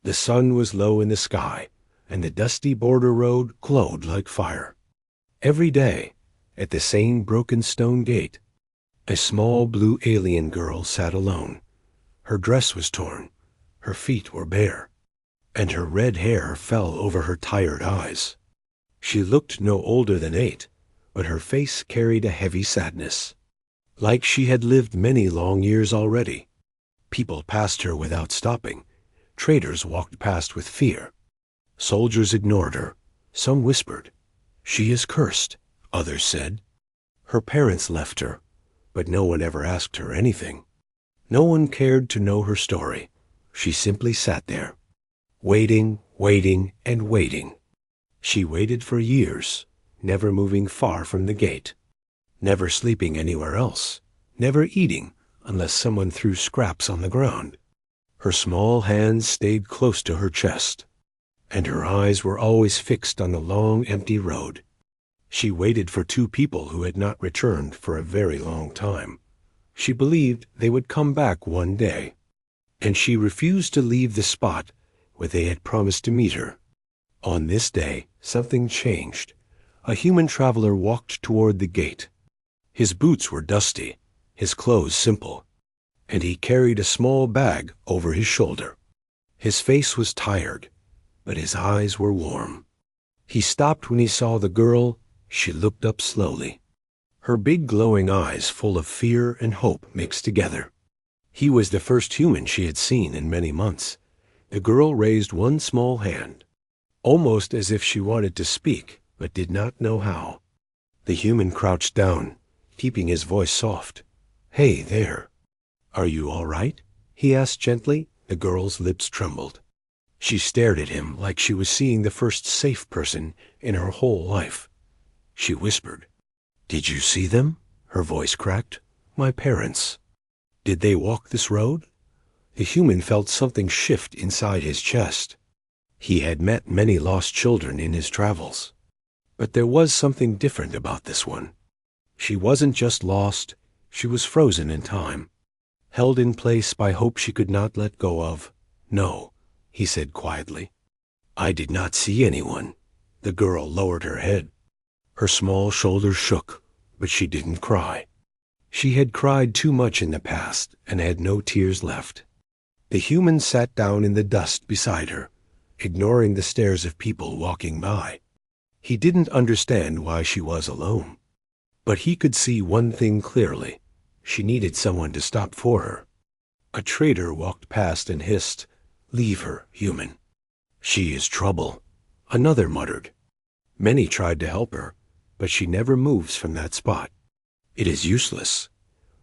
The sun was low in the sky, and the dusty border road glowed like fire. Every day, at the same broken stone gate, a small blue alien girl sat alone. Her dress was torn, her feet were bare, and her red hair fell over her tired eyes. She looked no older than 8, but her face carried a heavy sadness, like she had lived many long years already. People passed her without stopping. Traders walked past with fear. Soldiers ignored her. Some whispered, "She is cursed," others said. Her parents left her, but no one ever asked her anything. No one cared to know her story. She simply sat there, waiting, waiting, and waiting. She waited for years, never moving far from the gate, never sleeping anywhere else, never eating unless someone threw scraps on the ground. Her small hands stayed close to her chest, and her eyes were always fixed on the long, empty road. She waited for 2 people who had not returned for a very long time. She believed they would come back one day, and she refused to leave the spot where they had promised to meet her. On this day, something changed. A human traveler walked toward the gate. His boots were dusty, his clothes simple, and he carried a small bag over his shoulder. His face was tired, but his eyes were warm. He stopped when he saw the girl. She looked up slowly, her big glowing eyes full of fear and hope mixed together. He was the first human she had seen in many months. The girl raised one small hand, almost as if she wanted to speak, but did not know how. The human crouched down, keeping his voice soft. "Hey there. Are you all right?" he asked gently. The girl's lips trembled. She stared at him like she was seeing the first safe person in her whole life. She whispered, "Did you see them?" Her voice cracked. "My parents." "Did they walk this road?" The human felt something shift inside his chest. He had met many lost children in his travels, but there was something different about this one. She wasn't just lost, she was frozen in time, held in place by hope she could not let go of. "No," he said quietly. "I did not see anyone." The girl lowered her head. Her small shoulders shook, but she didn't cry. She had cried too much in the past and had no tears left. The human sat down in the dust beside her, ignoring the stares of people walking by. He didn't understand why she was alone, but he could see one thing clearly. She needed someone to stop for her. A trader walked past and hissed, "Leave her, human. She is trouble," another muttered. Many tried to help her, but she never moves from that spot. It is useless.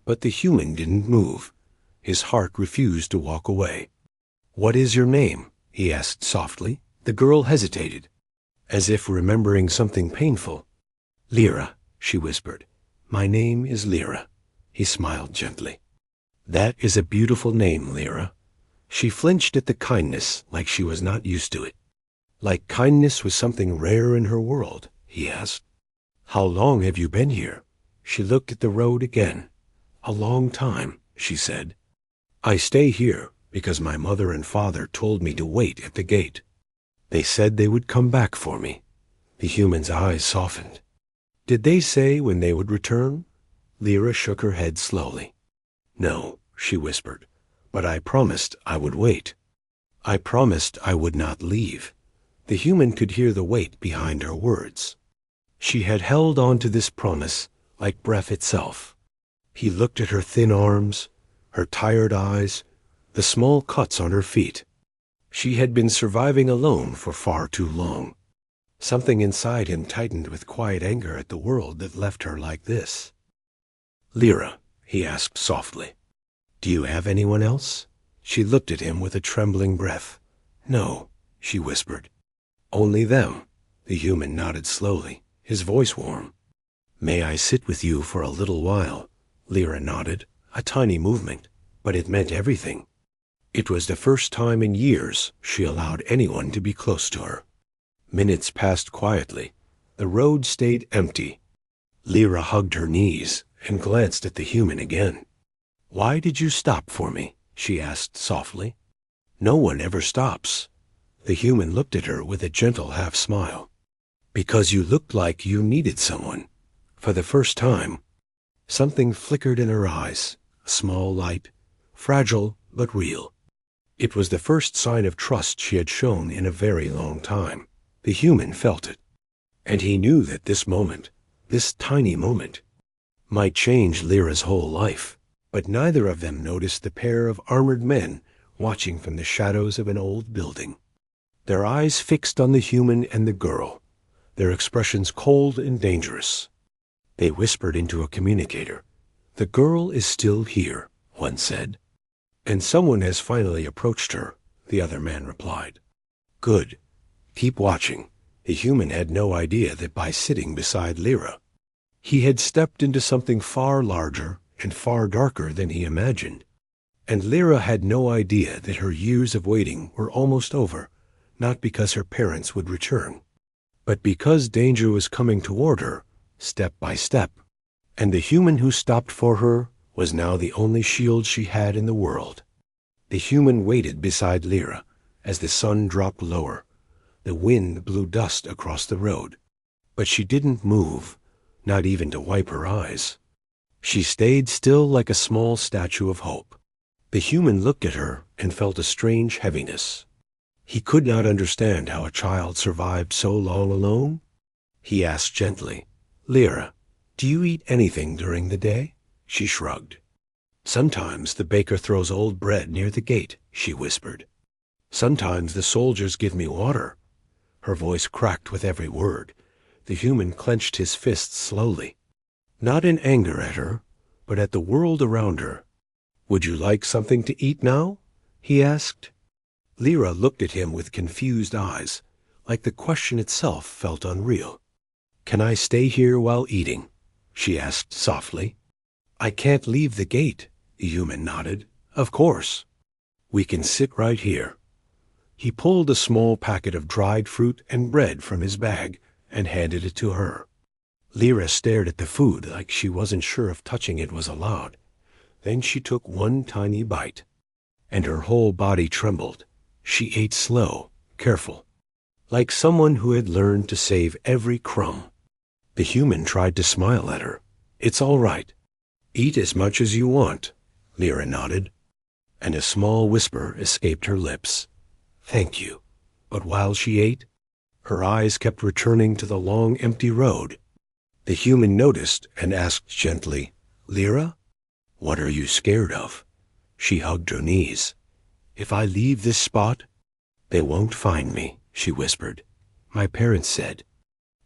But the human didn't move. His heart refused to walk away. "What is your name?" he asked softly. The girl hesitated, as if remembering something painful. "Lyra," she whispered. "My name is Lyra." He smiled gently. "That is a beautiful name, Lyra." She flinched at the kindness like she was not used to it. Like kindness was something rare in her world, he asked. "How long have you been here?" She looked at the road again. "A long time," she said. "I stay here because my mother and father told me to wait at the gate. They said they would come back for me." The human's eyes softened. "Did they say when they would return?" Lyra shook her head slowly. "No," she whispered, "but I promised I would wait. I promised I would not leave." The human could hear the weight behind her words. She had held on to this promise like breath itself. He looked at her thin arms, her tired eyes, the small cuts on her feet. She had been surviving alone for far too long. Something inside him tightened with quiet anger at the world that left her like this. "Lyra," he asked softly, "do you have anyone else?" She looked at him with a trembling breath. "No," she whispered. "Only them." The human nodded slowly, his voice warm. "May I sit with you for a little while?" Lyra nodded, a tiny movement, but it meant everything. It was the first time in years she allowed anyone to be close to her. Minutes passed quietly. The road stayed empty. Lyra hugged her knees and glanced at the human again. "Why did you stop for me?" she asked softly. "No one ever stops. The human looked at her with a gentle half-smile. Because you looked like you needed someone. For the first time, something flickered in her eyes, a small light, fragile but real. It was the first sign of trust she had shown in a very long time. The human felt it. And he knew that this moment, this tiny moment, might change Lyra's whole life. But neither of them noticed the pair of armored men watching from the shadows of an old building. Their eyes fixed on the human and the girl, their expressions cold and dangerous. They whispered into a communicator. "The girl is still here," one said. "And someone has finally approached her," the other man replied. "Good. Keep watching." The human had no idea that by sitting beside Lyra, he had stepped into something far larger and far darker than he imagined. And Lyra had no idea that her years of waiting were almost over, not because her parents would return, but because danger was coming toward her, step by step. And the human who stopped for her was now the only shield she had in the world. The human waited beside Lyra as the sun dropped lower. The wind blew dust across the road. But she didn't move, not even to wipe her eyes. She stayed still like a small statue of hope. The human looked at her and felt a strange heaviness. He could not understand how a child survived so long alone. He asked gently, "Lyra, do you eat anything during the day?" She shrugged. "Sometimes the baker throws old bread near the gate," she whispered. "Sometimes the soldiers give me water." Her voice cracked with every word. The human clenched his fists slowly, not in anger at her, but at the world around her. "Would you like something to eat now?" he asked. Lyra looked at him with confused eyes, like the question itself felt unreal. "Can I stay here while eating?" she asked softly. "I can't leave the gate," the human nodded. "Of course. We can sit right here." He pulled a small packet of dried fruit and bread from his bag and handed it to her. Lyra stared at the food like she wasn't sure if touching it was allowed. Then she took one tiny bite, and her whole body trembled. She ate slow, careful, like someone who had learned to save every crumb. The human tried to smile at her. "It's all right. Eat as much as you want," Lyra nodded, and a small whisper escaped her lips. "Thank you." But while she ate, her eyes kept returning to the long empty road. The human noticed and asked gently, "Lyra, what are you scared of?" She hugged her knees. "If I leave this spot, they won't find me," she whispered. "My parents said,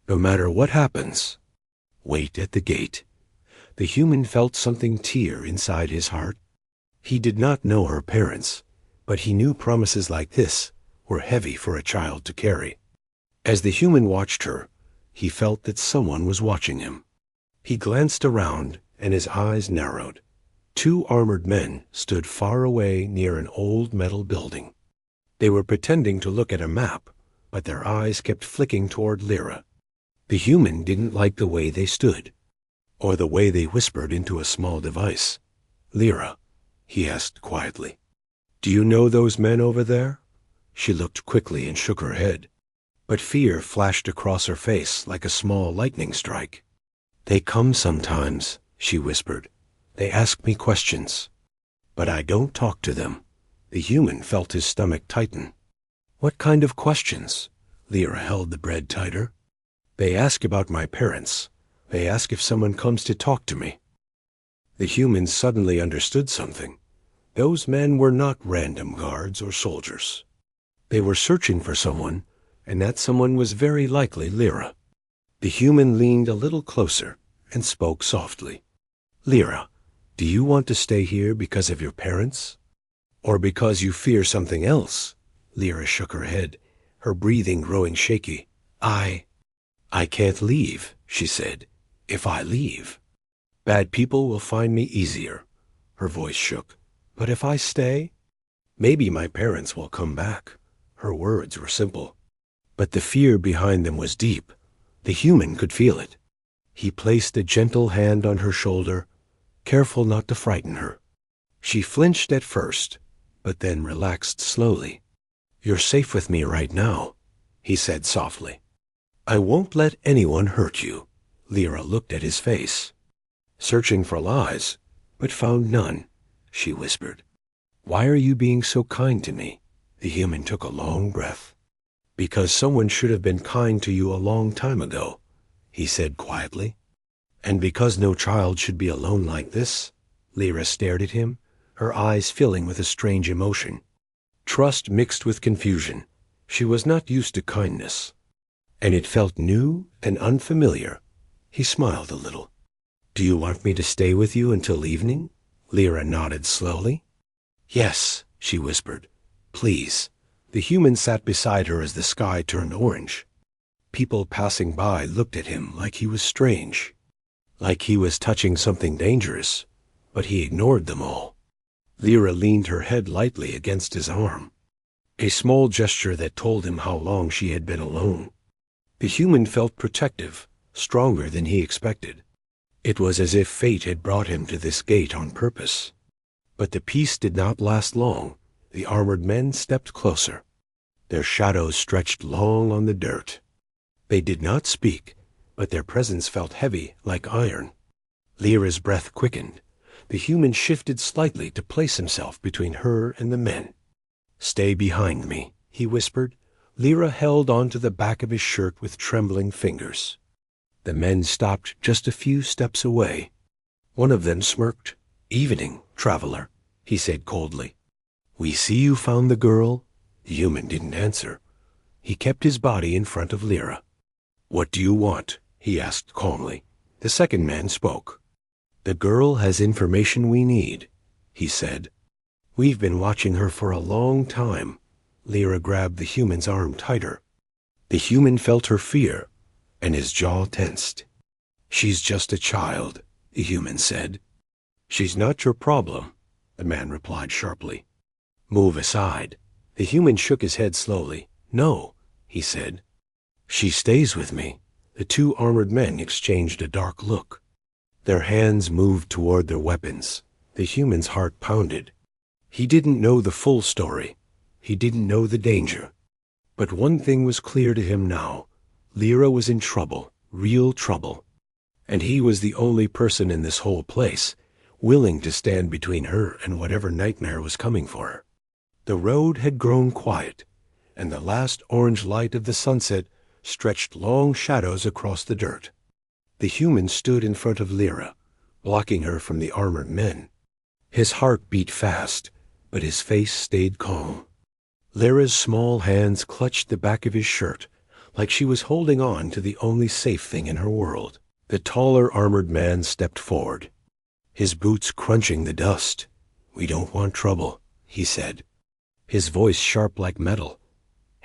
no matter what happens, wait at the gate." The human felt something tear inside his heart. He did not know her parents, but he knew promises like this were heavy for a child to carry. As the human watched her, he felt that someone was watching him. He glanced around, and his eyes narrowed. Two armored men stood far away near an old metal building. They were pretending to look at a map, but their eyes kept flicking toward Lyra. The human didn't like the way they stood, or the way they whispered into a small device. "Lyra," he asked quietly, "do you know those men over there?" She looked quickly and shook her head, but fear flashed across her face like a small lightning strike. "They come sometimes," she whispered. "They ask me questions, but I don't talk to them." The human felt his stomach tighten. "What kind of questions?" Lyra held the bread tighter. "They ask about my parents. They ask if someone comes to talk to me." The human suddenly understood something. Those men were not random guards or soldiers. They were searching for someone, and that someone was very likely Lyra. The human leaned a little closer and spoke softly. "Lyra, do you want to stay here because of your parents? Or because you fear something else?" Lyra shook her head, her breathing growing shaky. I can't leave," she said. "If I leave, bad people will find me easier." Her voice shook. "But if I stay, maybe my parents will come back." Her words were simple, but the fear behind them was deep. The human could feel it. He placed a gentle hand on her shoulder, careful not to frighten her. She flinched at first, but then relaxed slowly. "You're safe with me right now," he said softly. "I won't let anyone hurt you." Lyra looked at his face, searching for lies, but found none. She whispered, "Why are you being so kind to me?" The human took a long breath. "Because someone should have been kind to you a long time ago," he said quietly. "And because no child should be alone like this." Lyra stared at him, her eyes filling with a strange emotion. Trust mixed with confusion. She was not used to kindness, and it felt new and unfamiliar. He smiled a little. "Do you want me to stay with you until evening?" Lyra nodded slowly. "Yes," she whispered. "Please." The human sat beside her as the sky turned orange. People passing by looked at him like he was strange, like he was touching something dangerous, but he ignored them all. Lyra leaned her head lightly against his arm, a small gesture that told him how long she had been alone. The human felt protective, stronger than he expected. It was as if fate had brought him to this gate on purpose. But the peace did not last long. The armored men stepped closer. Their shadows stretched long on the dirt. They did not speak, but their presence felt heavy like iron. Lyra's breath quickened. The human shifted slightly to place himself between her and the men. "Stay behind me," he whispered. Lyra held onto the back of his shirt with trembling fingers. The men stopped just a few steps away. One of them smirked. "Evening, traveler," he said coldly. "We see you found the girl." The human didn't answer. He kept his body in front of Lyra. "What do you want?" he asked calmly. The second man spoke. "The girl has information we need," he said. "We've been watching her for a long time." Lyra grabbed the human's arm tighter. The human felt her fear, and his jaw tensed. "She's just a child," the human said. "She's not your problem," the man replied sharply. "Move aside." The human shook his head slowly. "No," he said. "She stays with me." The two armored men exchanged a dark look. Their hands moved toward their weapons. The human's heart pounded. He didn't know the full story. He didn't know the danger. But one thing was clear to him now. Lyra was in trouble, real trouble. And he was the only person in this whole place willing to stand between her and whatever nightmare was coming for her. The road had grown quiet, and the last orange light of the sunset stretched long shadows across the dirt. The human stood in front of Lyra, blocking her from the armored men. His heart beat fast, but his face stayed calm. Lyra's small hands clutched the back of his shirt, like she was holding on to the only safe thing in her world. The taller armored man stepped forward, his boots crunching the dust. "We don't want trouble," he said, his voice sharp like metal.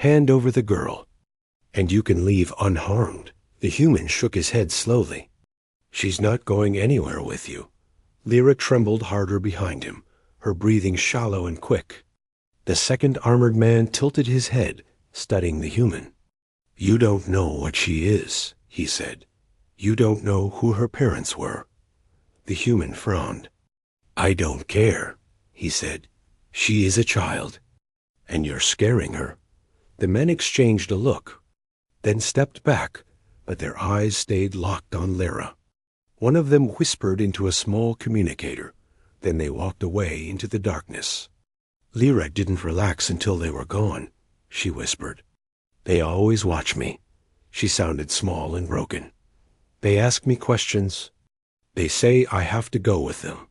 "Hand over the girl, and you can leave unharmed." The human shook his head slowly. "She's not going anywhere with you." Lyra trembled harder behind him, her breathing shallow and quick. The second armored man tilted his head, studying the human. "You don't know what she is," he said. "You don't know who her parents were." The human frowned. "I don't care," he said. "She is a child, and you're scaring her." The men exchanged a look, then stepped back, but their eyes stayed locked on Lyra. One of them whispered into a small communicator. Then they walked away into the darkness. "Lyra didn't relax until they were gone," she whispered. "They always watch me." She sounded small and broken. "They ask me questions. They say I have to go with them."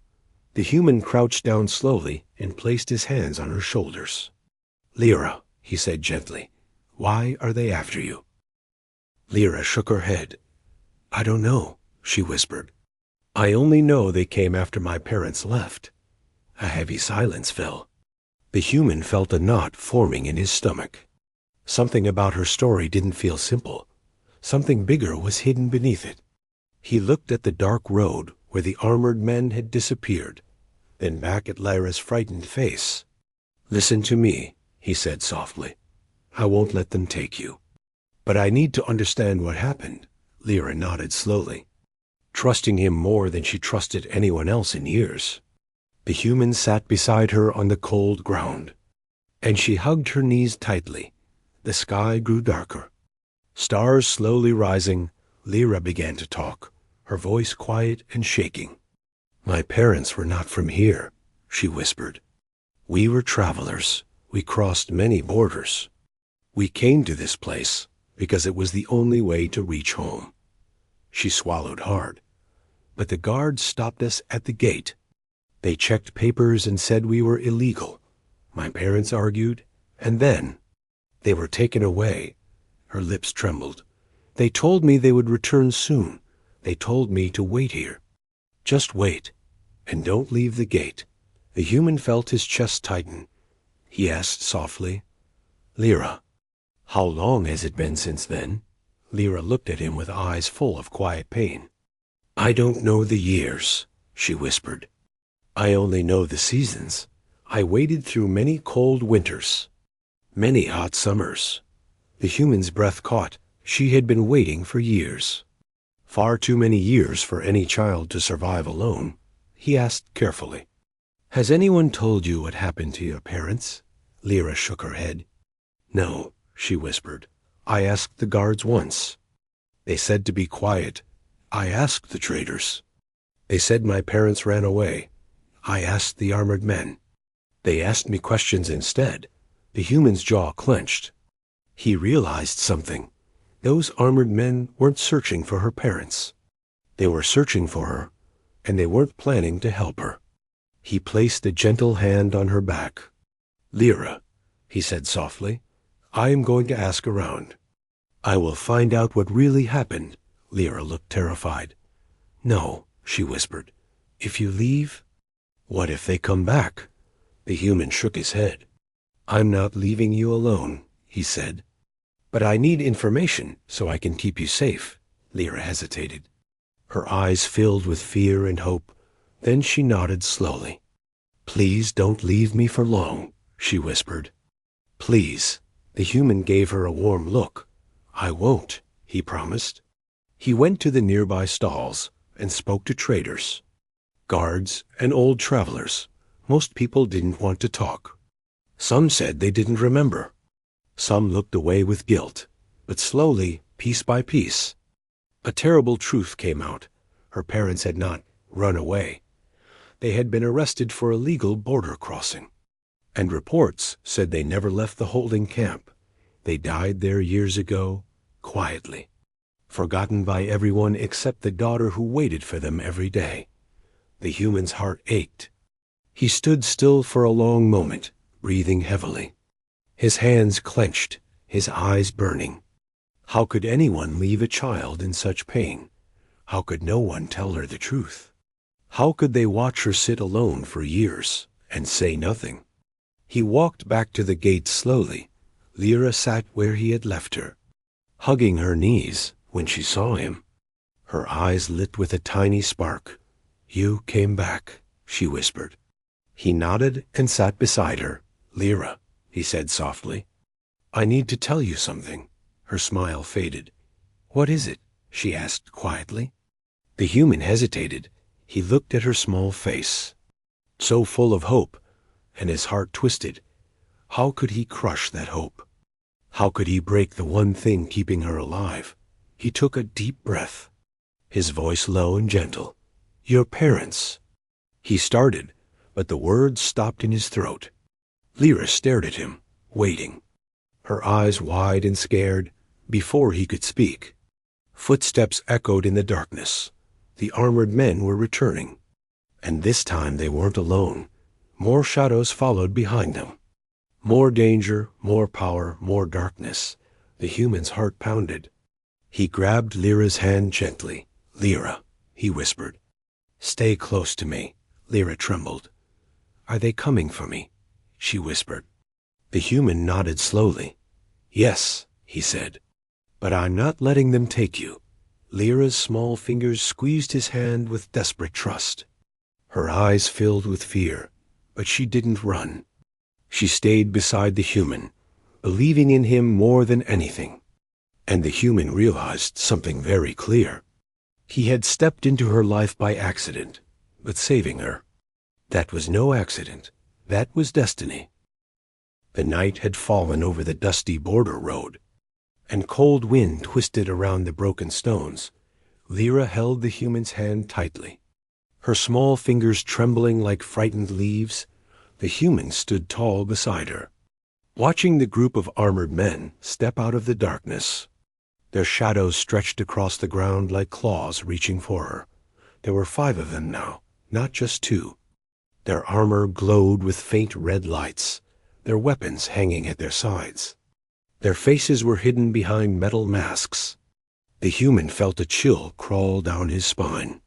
The human crouched down slowly and placed his hands on her shoulders. "Lyra," he said gently, "why are they after you?" Lyra shook her head. "I don't know," she whispered. "I only know they came after my parents left." A heavy silence fell. The human felt a knot forming in his stomach. Something about her story didn't feel simple. Something bigger was hidden beneath it. He looked at the dark road where the armored men had disappeared, then back at Lyra's frightened face. "Listen to me," he said softly. "I won't let them take you. But I need to understand what happened." Lyra nodded slowly, trusting him more than she trusted anyone else in years. The human sat beside her on the cold ground. and she hugged her knees tightly. The sky grew darker. Stars slowly rising, Lyra began to talk, her voice quiet and shaking. "My parents were not from here," she whispered. "We were travelers. We crossed many borders. We came to this place because it was the only way to reach home." She swallowed hard. "But the guards stopped us at the gate. They checked papers and said we were illegal. My parents argued, and then they were taken away." Her lips trembled. "They told me they would return soon. They told me to wait here. Just wait, and don't leave the gate." The human felt his chest tighten. He asked softly, "Lyra, how long has it been since then?" Lyra looked at him with eyes full of quiet pain. "I don't know the years," she whispered. "I only know the seasons. I waded through many cold winters, many hot summers." The human's breath caught. She had been waiting for years. Far too many years for any child to survive alone. He asked carefully, "Has anyone told you what happened to your parents?" Lyra shook her head. "No," she whispered. "I asked the guards once. They said to be quiet. I asked the traders. They said my parents ran away. I asked the armored men. They asked me questions instead." The human's jaw clenched. He realized something. Those armored men weren't searching for her parents. They were searching for her, and they weren't planning to help her. He placed a gentle hand on her back. "Lyra," he said softly, "I am going to ask around. I will find out what really happened." Lyra looked terrified. "No," she whispered. "If you leave, what if they come back?" The human shook his head. "I'm not leaving you alone," he said. "But I need information so I can keep you safe." Lyra hesitated. Her eyes filled with fear and hope. Then she nodded slowly. "Please don't leave me for long," she whispered. "Please." The human gave her a warm look. "I won't," he promised. He went to the nearby stalls and spoke to traders, guards, and old travelers. Most people didn't want to talk. Some said they didn't remember. Some looked away with guilt. But slowly, piece by piece, a terrible truth came out. Her parents had not run away. They had been arrested for illegal border crossing. And reports said they never left the holding camp. They died there years ago, quietly, forgotten by everyone except the daughter who waited for them every day. The human's heart ached. He stood still for a long moment, breathing heavily. His hands clenched, his eyes burning. How could anyone leave a child in such pain? How could no one tell her the truth? How could they watch her sit alone for years and say nothing? He walked back to the gate slowly. Lyra sat where he had left her, hugging her knees when she saw him. Her eyes lit with a tiny spark. "You came back," she whispered. He nodded and sat beside her. "Lyra," he said softly, "I need to tell you something." Her smile faded. "What is it?" she asked quietly. The human hesitated. He looked at her small face, so full of hope, and his heart twisted. How could he crush that hope? How could he break the one thing keeping her alive? He took a deep breath, his voice low and gentle. "Your parents." He started, but the words stopped in his throat. Lyra stared at him, waiting, her eyes wide and scared. Before he could speak, footsteps echoed in the darkness. The armored men were returning, and this time they weren't alone. More shadows followed behind them. More danger, more power, more darkness. The human's heart pounded. He grabbed Lyra's hand gently. "Lyra," he whispered. "Stay close to me." Lyra trembled. "Are they coming for me?" she whispered. The human nodded slowly. "Yes," he said, "but I'm not letting them take you." Lyra's small fingers squeezed his hand with desperate trust. Her eyes filled with fear, but she didn't run. She stayed beside the human, believing in him more than anything. And the human realized something very clear. He had stepped into her life by accident, but saving her, that was no accident. That was destiny. The night had fallen over the dusty border road, and cold wind twisted around the broken stones. Lyra held the human's hand tightly, her small fingers trembling like frightened leaves. The human stood tall beside her, watching the group of armored men step out of the darkness. Their shadows stretched across the ground like claws reaching for her. There were 5 of them now, not just 2. Their armor glowed with faint red lights, their weapons hanging at their sides. Their faces were hidden behind metal masks. The human felt a chill crawl down his spine.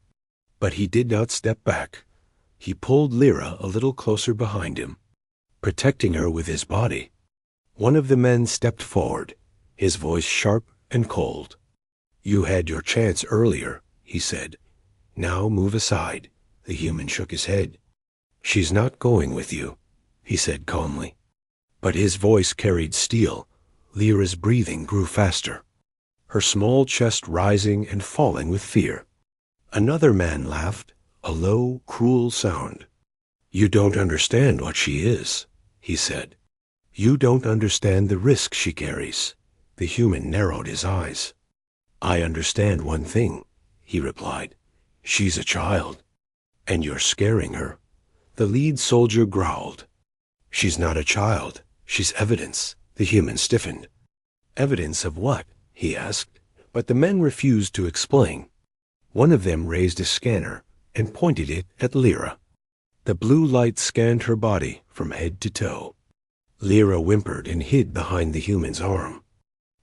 But he did not step back. He pulled Lyra a little closer behind him, protecting her with his body. One of the men stepped forward, his voice sharp and cold. "You had your chance earlier," he said. "Now move aside." The human shook his head. "She's not going with you," he said calmly. But his voice carried steel. Lyra's breathing grew faster, her small chest rising and falling with fear. Another man laughed, a low, cruel sound. "You don't understand what she is," he said. "You don't understand the risk she carries." The human narrowed his eyes. "I understand one thing," he replied. "She's a child, and you're scaring her." The lead soldier growled. "She's not a child. She's evidence." The human stiffened. "Evidence of what?" he asked. But the men refused to explain. One of them raised a scanner and pointed it at Lyra. The blue light scanned her body from head to toe. Lyra whimpered and hid behind the human's arm.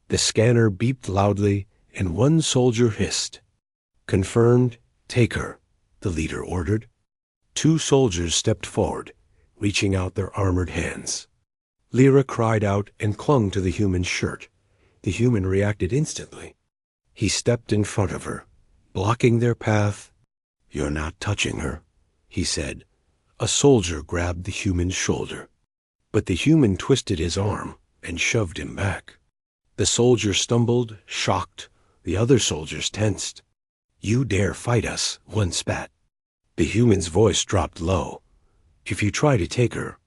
The scanner beeped loudly, and one soldier hissed. "Confirmed. Take her," the leader ordered. 2 soldiers stepped forward, reaching out their armored hands. Lyra cried out and clung to the human's shirt. The human reacted instantly. He stepped in front of her, blocking their path. "You're not touching her," he said. A soldier grabbed the human's shoulder, but the human twisted his arm and shoved him back. The soldier stumbled, shocked. The other soldiers tensed. "You dare fight us," one spat. The human's voice dropped low. "If you try to take her,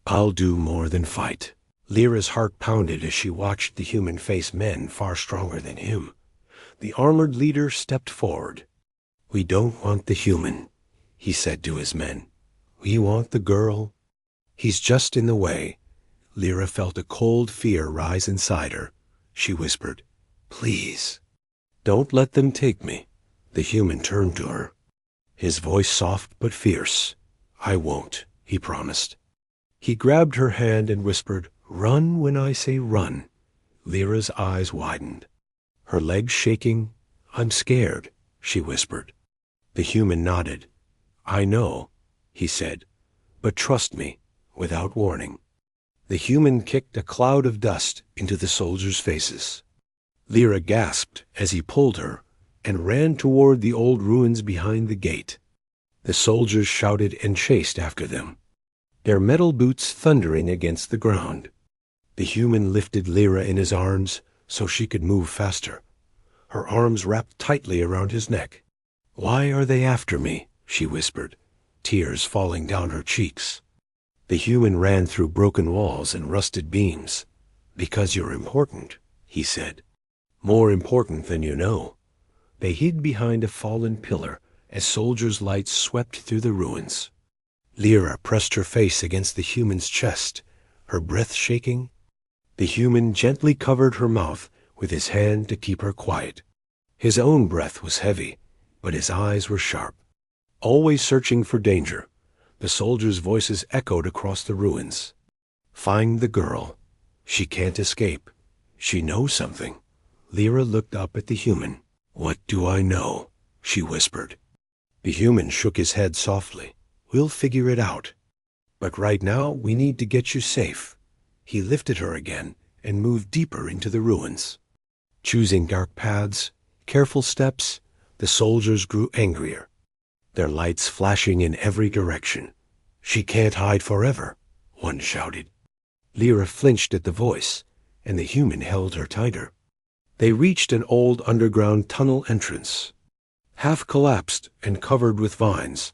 I'll do more than fight." Lyra's heart pounded as she watched the human face men far stronger than him. The armored leader stepped forward. "We don't want the human," he said to his men. "We want the girl. He's just in the way." Lyra felt a cold fear rise inside her. She whispered, "Please, don't let them take me." The human turned to her, his voice soft but fierce. "I won't," he promised. He grabbed her hand and whispered, "Run when I say run." Lyra's eyes widened, her legs shaking. "I'm scared," she whispered. The human nodded. "I know," he said, "but trust me," without warning. The human kicked a cloud of dust into the soldiers' faces. Lyra gasped as he pulled her and ran toward the old ruins behind the gate. The soldiers shouted and chased after them, their metal boots thundering against the ground. The human lifted Lyra in his arms so she could move faster, her arms wrapped tightly around his neck. "Why are they after me?" she whispered, tears falling down her cheeks. The human ran through broken walls and rusted beams. "Because you're important," he said. "More important than you know." They hid behind a fallen pillar as soldiers' lights swept through the ruins. Lyra pressed her face against the human's chest, her breath shaking. The human gently covered her mouth with his hand to keep her quiet. His own breath was heavy, but his eyes were sharp, always searching for danger. The soldiers' voices echoed across the ruins. "Find the girl. She can't escape. She knows something." Lyra looked up at the human. "What do I know?" she whispered. The human shook his head softly. "We'll figure it out. But right now we need to get you safe." He lifted her again and moved deeper into the ruins. Choosing dark paths, careful steps, the soldiers grew angrier, their lights flashing in every direction. "She can't hide forever," one shouted. Lyra flinched at the voice, and the human held her tighter. They reached an old underground tunnel entrance, half collapsed and covered with vines.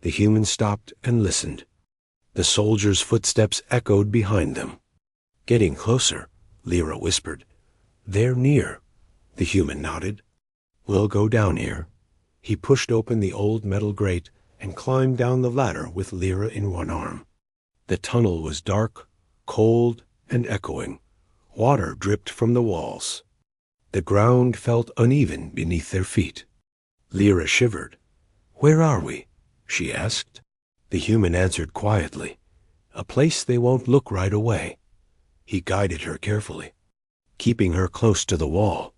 The human stopped and listened. The soldiers' footsteps echoed behind them. Getting closer, Lyra whispered. They're near. The human nodded. We'll go down here. He pushed open the old metal grate and climbed down the ladder with Lyra in one arm. The tunnel was dark, cold, and echoing. Water dripped from the walls. The ground felt uneven beneath their feet. Lyra shivered. Where are we? She asked. The human answered quietly. A place they won't look right away. He guided her carefully, keeping her close to the wall.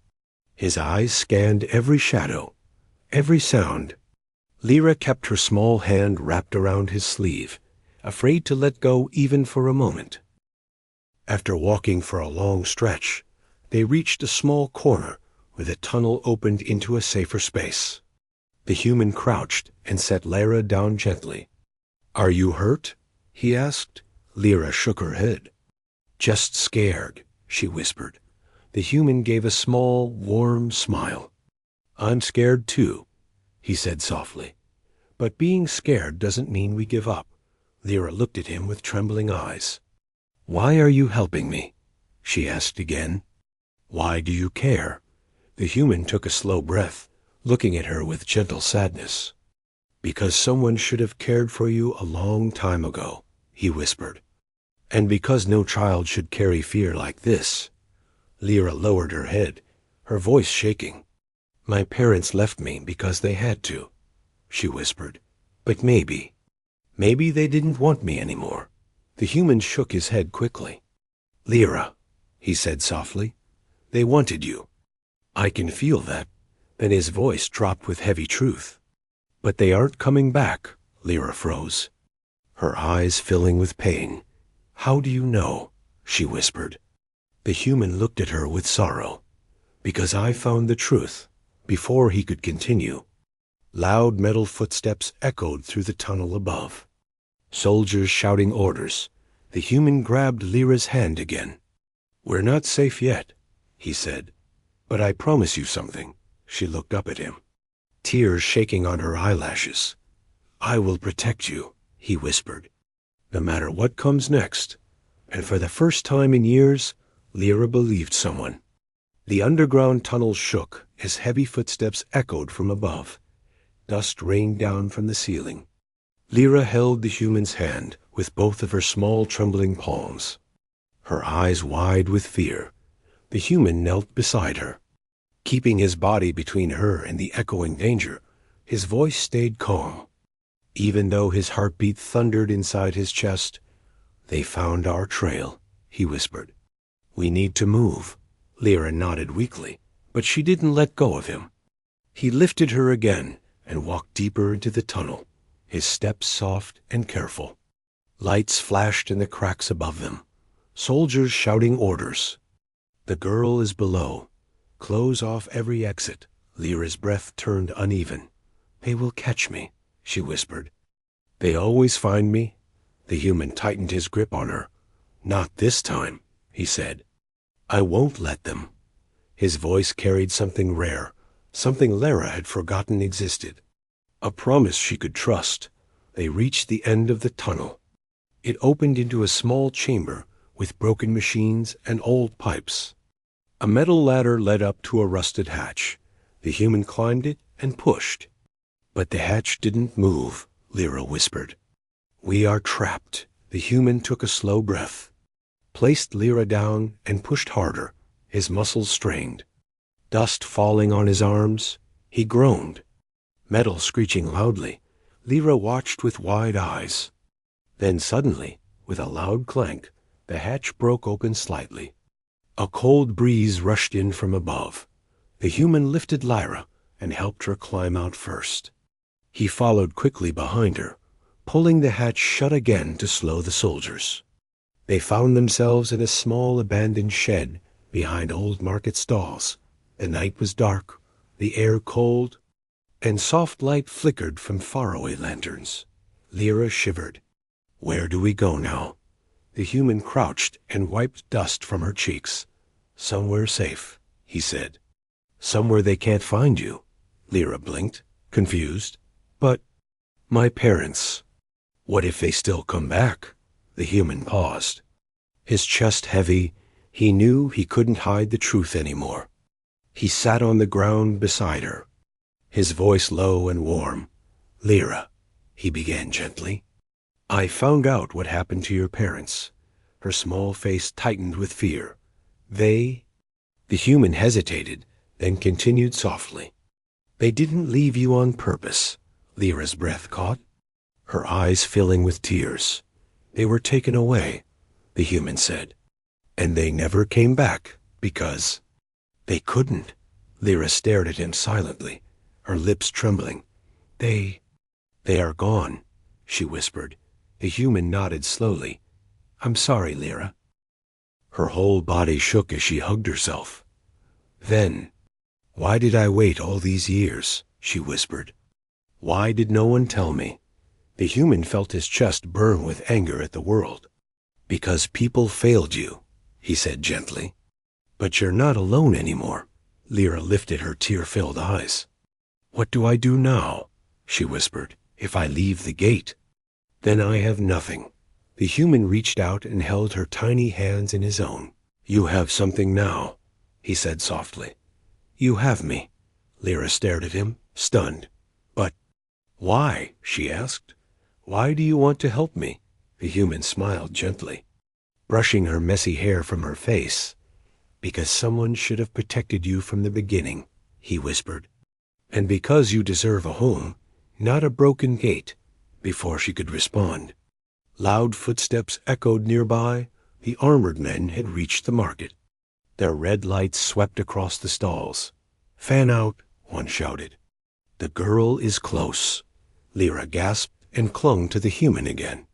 His eyes scanned every shadow, every sound. Lyra kept her small hand wrapped around his sleeve, afraid to let go even for a moment. After walking for a long stretch, they reached a small corner where the tunnel opened into a safer space. The human crouched and set Lyra down gently. Are you hurt? He asked. Lyra shook her head. Just scared, she whispered. The human gave a small, warm smile. I'm scared too, he said softly. But being scared doesn't mean we give up. Lyra looked at him with trembling eyes. Why are you helping me? She asked again. Why do you care? The human took a slow breath, looking at her with gentle sadness. Because someone should have cared for you a long time ago, he whispered. And because no child should carry fear like this. Lyra lowered her head, her voice shaking. My parents left me because they had to, she whispered. But maybe they didn't want me anymore. The human shook his head quickly. Lyra, he said softly, they wanted you. I can feel that. Then his voice dropped with heavy truth. But they aren't coming back, Lyra froze, her eyes filling with pain. How do you know? She whispered. The human looked at her with sorrow. Because I found the truth, before he could continue. Loud metal footsteps echoed through the tunnel above. Soldiers shouting orders. The human grabbed Lyra's hand again. We're not safe yet, he said. But I promise you something. She looked up at him, tears shaking on her eyelashes. I will protect you, he whispered, no matter what comes next. And for the first time in years, Lyra believed someone. The underground tunnel shook as heavy footsteps echoed from above. Dust rained down from the ceiling. Lyra held the human's hand with both of her small trembling palms. Her eyes wide with fear, the human knelt beside her. Keeping his body between her and the echoing danger, his voice stayed calm. Even though his heartbeat thundered inside his chest, they found our trail, he whispered. We need to move. Lyra nodded weakly, but she didn't let go of him. He lifted her again and walked deeper into the tunnel, his steps soft and careful. Lights flashed in the cracks above them, soldiers shouting orders. The girl is below. Close off every exit. Lyra's breath turned uneven. They will catch me, she whispered. They always find me. The human tightened his grip on her. Not this time, he said. I won't let them. His voice carried something rare, something Lyra had forgotten existed. A promise she could trust. They reached the end of the tunnel. It opened into a small chamber with broken machines and old pipes. A metal ladder led up to a rusted hatch. The human climbed it and pushed. But the hatch didn't move, Lyra whispered. We are trapped. The human took a slow breath, placed Lyra down and pushed harder, his muscles strained. Dust falling on his arms, he groaned. Metal screeching loudly, Lyra watched with wide eyes. Then suddenly, with a loud clank, the hatch broke open slightly. A cold breeze rushed in from above. The human lifted Lyra and helped her climb out first. He followed quickly behind her, pulling the hatch shut again to slow the soldiers. They found themselves in a small abandoned shed behind old market stalls. The night was dark, the air cold, and soft light flickered from faraway lanterns. Lyra shivered. Where do we go now? The human crouched and wiped dust from her cheeks. Somewhere safe, he said. Somewhere they can't find you. Lyra blinked, confused. But my parents. What if they still come back? The human paused. His chest heavy, he knew he couldn't hide the truth anymore. He sat on the ground beside her, his voice low and warm. "Lyra," he began gently, "I found out what happened to your parents." Her small face tightened with fear. "They—" The human hesitated, then continued softly. "They didn't leave you on purpose." Lyra's breath caught, her eyes filling with tears. "They were taken away," the human said. "And they never came back, because—" "They couldn't." Lyra stared at him silently, her lips trembling. They are gone," she whispered. The human nodded slowly. "I'm sorry, Lyra." Her whole body shook as she hugged herself. "Then, why did I wait all these years?" she whispered. "Why did no one tell me?" The human felt his chest burn with anger at the world. "Because people failed you," he said gently. "But you're not alone anymore." Lyra lifted her tear-filled eyes. "What do I do now?" she whispered. "If I leave the gate?" "Then I have nothing." The human reached out and held her tiny hands in his own. "You have something now," he said softly. "You have me." Lyra stared at him, stunned. "But why?" she asked. "Why do you want to help me?" The human smiled gently, brushing her messy hair from her face. "Because someone should have protected you from the beginning," he whispered. "And because you deserve a home, not a broken gate." Before she could respond, loud footsteps echoed nearby. The armored men had reached the market. Their red lights swept across the stalls. "Fan out," one shouted. "The girl is close." Lyra gasped and clung to the human again.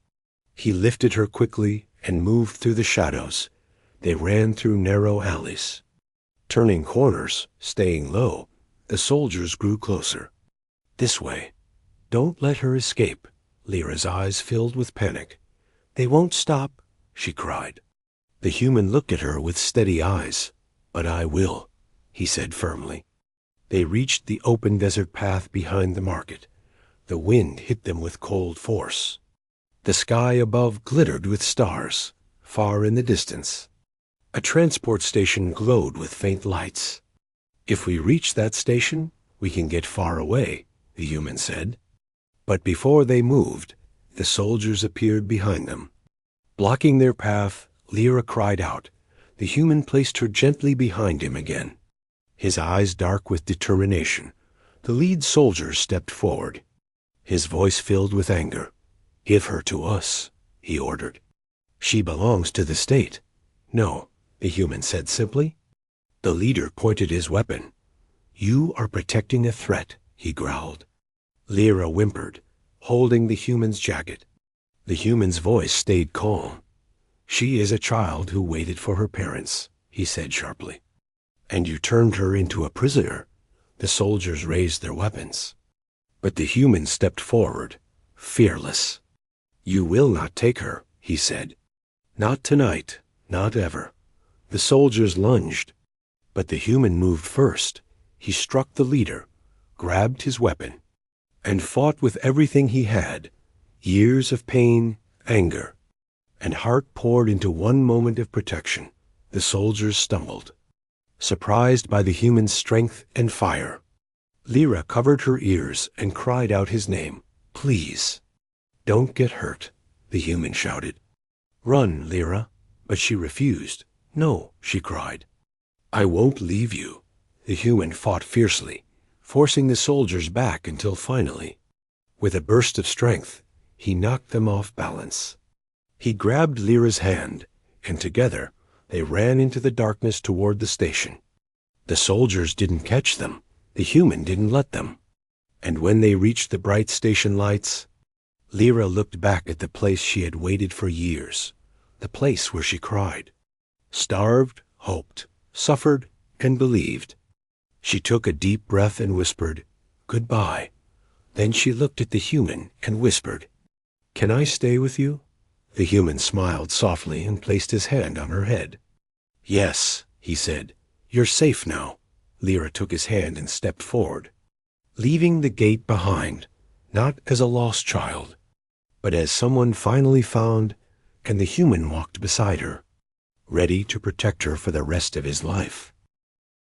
He lifted her quickly and moved through the shadows. They ran through narrow alleys. Turning corners, staying low, the soldiers grew closer. "This way. Don't let her escape." Lyra's eyes filled with panic. "They won't stop," she cried. The human looked at her with steady eyes. "But I will," he said firmly. They reached the open desert path behind the market. The wind hit them with cold force. The sky above glittered with stars, far in the distance. A transport station glowed with faint lights. "If we reach that station, we can get far away," the human said. But before they moved, the soldiers appeared behind them. Blocking their path, Lyra cried out. The human placed her gently behind him again, his eyes dark with determination. The lead soldier stepped forward, his voice filled with anger. "Give her to us," he ordered. "She belongs to the state." "No," the human said simply. The leader pointed his weapon. "You are protecting a threat," he growled. Lyra whimpered, holding the human's jacket. The human's voice stayed calm. "She is a child who waited for her parents," he said sharply. "And you turned her into a prisoner." The soldiers raised their weapons. But the human stepped forward, fearless. "You will not take her," he said. "Not tonight, not ever." The soldiers lunged, but the human moved first. He struck the leader, grabbed his weapon, and fought with everything he had. Years of pain, anger, and heart poured into one moment of protection. The soldiers stumbled, surprised by the human's strength and fire. Lyra covered her ears and cried out his name. "Please, don't get hurt," the human shouted. "Run, Lyra." But she refused. "No," she cried. "I won't leave you." The human fought fiercely, forcing the soldiers back until finally, with a burst of strength, he knocked them off balance. He grabbed Lyra's hand, and together they ran into the darkness toward the station. The soldiers didn't catch them. The human didn't let them. And when they reached the bright station lights, Lyra looked back at the place she had waited for years, the place where she cried, starved, hoped, suffered, and believed. She took a deep breath and whispered, "Goodbye." Then she looked at the human and whispered, "Can I stay with you?" The human smiled softly and placed his hand on her head. "Yes," he said. "You're safe now." Lyra took his hand and stepped forward, leaving the gate behind, not as a lost child, but as someone finally found, and the human walked beside her. ready to protect her for the rest of his life.